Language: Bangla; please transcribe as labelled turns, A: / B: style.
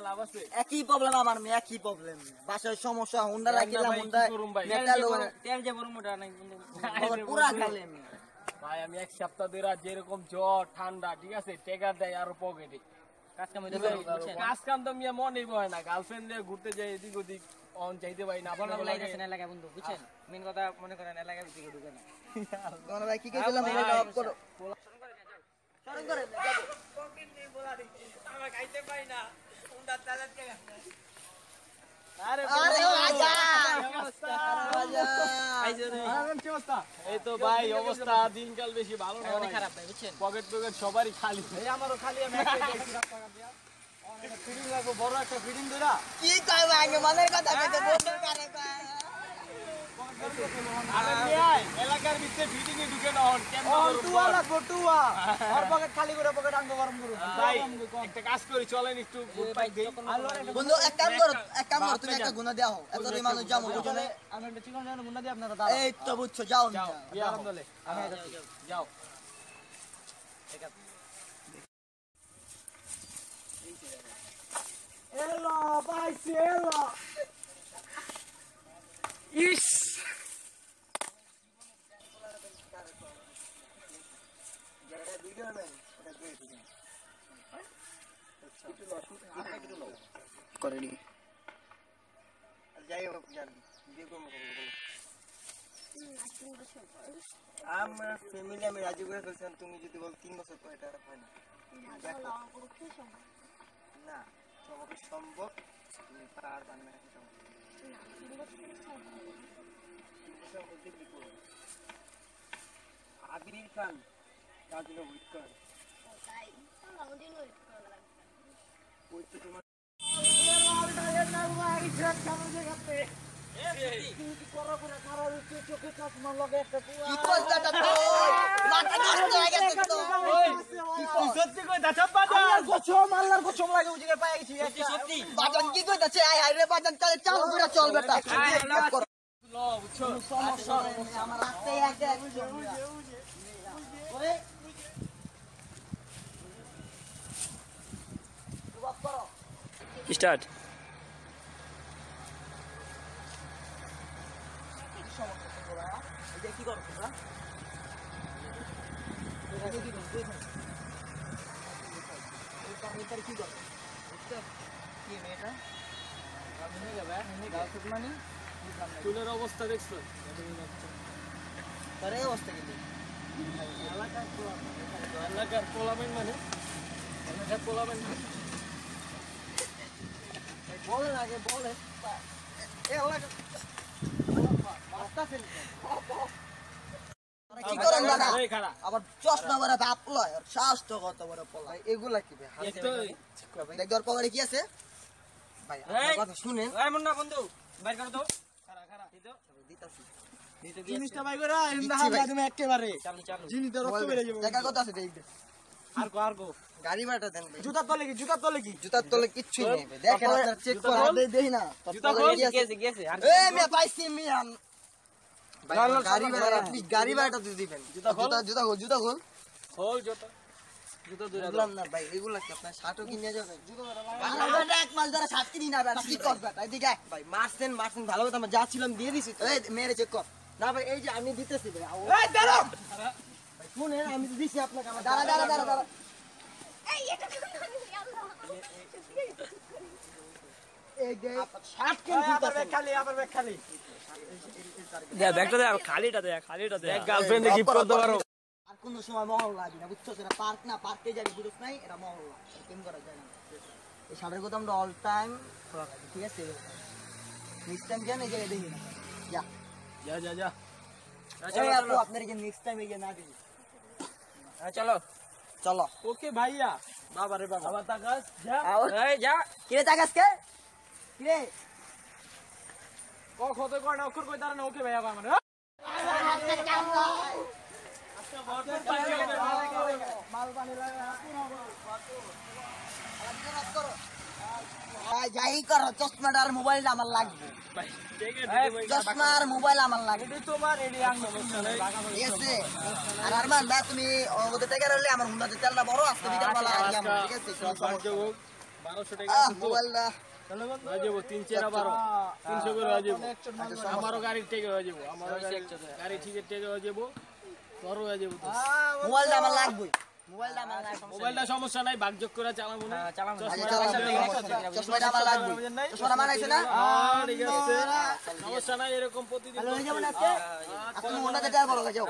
A: লাভ আছে
B: একই প্রবলেম আমার মেয়ে একই প্রবলেম বাসায় সমস্যা হুন্ডা রাখিলাম হুন্ডা
C: তেল যে বড় মোটা নাই
B: পুরা খালে আমি
A: ভাই আমি এক সপ্তাহ ধরে যেরকম জ্বর ঠান্ডা ঠিক আছে টেকা দেয় আর পকেটে কাজ কাম তো মিয়া মনেই বয় না গার্লফ্রেন্ড নিয়ে ঘুরতে যাই এদিক ওদিক অন চাইতে পারি না আপনার
C: লাগাইছেন এলাকা বন্ধু বুঝছেন মেন কথা মনে করেন এলাকার দিকে ঢুকে না
B: তোমরা ভাই কি কইছিলাম এটা অফ করো শরণ করে পকেট নেই বলা দিছি আমরা খাইতে পাই না হুন্ডা চালাতে কে আরে বাজা
A: এই তো ভাই অবস্থা দিনকাল বেশি ভালো না
C: অনেক খারাপ ভাই বুঝছেন
A: পকেট সবারই খালি
B: এই আমারও খালি আমি একটা দিয়েছি টাকা দিয়া অনেক ফিডিং লাগবো বড় একটা ফিডিং দিরা কি কই ভাই মনের কথা কইতে বন্ধু করে
A: আরে ভাই এলাকার ভিতরে ফিডিং এ ঢুকে না হন কেন
B: টুয়া না টুয়া আর পকেট খালি করে পকেট আঙ্গ গরম করু
A: ভাই একটা কাজ করি চলেন একটু গুডবাই দেই
B: বন্ধু এক কাম করো তুমি একটা গুণা দাও এত মানুষ যাবো বুঝলে আমি একটা চিকন জানো গুণা দিই আপনারা দাও এই তো বুঝছো যাও
A: যাও দলে
B: আমি
A: যাও
B: এলো পাইছি এলো
A: ইস
B: করেনি যাই হোক আমার ফ্যামিলি আমি রাজি করে ফেলছিলাম তুমি যদি বল 3 বছর পর এটা হয় না না তোমাকে সম্ভব তুমি পারবা না আবির খান কাজে ওয়েট কর তাই আমাদের ওয়েট করা লাগবে ওই তো তোমার
A: স্টার্ট
B: কি করো তোমরা কি করো কি মেয়েটা
A: চুলের অবস্থা দেখছো
B: তার অবস্থা কিন্তু
A: এলাকার পোলাবেন মানে এলাকার পোলাবেন
B: বলেন আগে বলেন কি করেন দাদা আবার চশমা বড় বাপ লয় আর শ্বাস তো কত বড় পলাই এগুলা কি ভাই দেখ পকেটে কি আছে ভাই আপনার কথা শুনেন
C: এই মুন্না বন্ধু বাইর করো তো খারা খারা দিতো
B: দিতাছি
A: জিনিসটা ভাই করে ইন্দা হামলা তুমি একেবারে
C: চালু চালু
A: জিনিসটা রক্ত বেরে যাবে
B: টাকা কত আছে দেখ
A: আর গো
B: গাড়ি ভাড়াটা দেন ভাই
A: জুতার তলে কি
B: জুতার তলে কিচ্ছু নেই ভাই দেখেন আপনারা চেক করে দেই না
C: জুতা খোল গেছে
B: এই মে পাইছি মিয়া গাড়ি ভাড়াটা দিয়ে দিবেন জুতা খোল
A: হোল জুতা
B: বুঝলাম না ভাই এগুলা কি আপনার শার্টও কিনে যাবেন জুতা এক মাস ধরে শার্ট কিনি না ভাই কি করবে এদিকে ভাই মারছেন ভালো কথা যা ছিলাম দিয়ে দিছি তো এই মেরে চেক কর না ভাই এই যে আমি দিতেছি ভাই এই দাঁড়াও ভাই শুনেন আমি তো দিছি আপনাকে আমার দাঁড়া এই এটা এই যে শার্ট কেন খুলতেছেন
A: আবার ব্যাগ খালি
C: দে ব্যাগটা দে খালিটা দে
A: গার্লফ্রেন্ডে গিফট করতে পারো
B: আর কোন সময় মহল্লা দিই না বুঝছো সেটা পার্ক না পার্কে যাবি বুঝছ নাই এটা মহল্লা কেন করা যায় না এই শার্টের কথা আমরা অল টাইম খোলা থাকি ঠিক আছে নেক্সট টাইম জানি যে দেখি না
A: যা
B: এই আপু আপনার যে নেক্সট টাইম এই যে না দিই চলো
A: ওকে ভাইয়া বাবা রে বাবা আবার তাকাস যা
C: এই যা
B: কিরে তাকাস কে কিরে
A: কত কয় না অক্ষর কই দাঁড়ানো ওকে ভাইয়া আমার
B: মাল পানি লাগা যাই করো চশমাটা আর মোবাইলটা আমার লাগবে চশমা আর মোবাইল আমার লাগবে
A: তোমার এডি আং সমস্যা নাই
B: ঠিক আছে আর আরমান দা তুমি ওদের টাকা রইলে আমার হুন্ডাতে তেলটা বড় আজকে বিকাল বেলা আইলাম ঠিক আছে
A: 1200 টাকা আছে তো?
B: মোবাইলটা
A: হয়ে যাবো 3 4 12 300 করে হয়ে যাবো আমারও গাড়ির টেকে হয়ে যাবো আমারও গাড়ি ঠিকের টেকে হয়ে যাবো তোরও হয়ে যাবো তো
B: মোবাইলটা আমার লাগবে মোবাইলটা আমার লাগবে
A: মোবাইলটা সমস্যা নাই ভাগযোগ করে চালাবো না
B: চশমাটা আমার লাগবে চশমাটা মানাইছে না
A: ঠিক আছে সমস্যা নাই এরকম প্রতিদিন
B: হয়ে যাবে না আজকে তুমি ওনাকে টাকা বলো যাও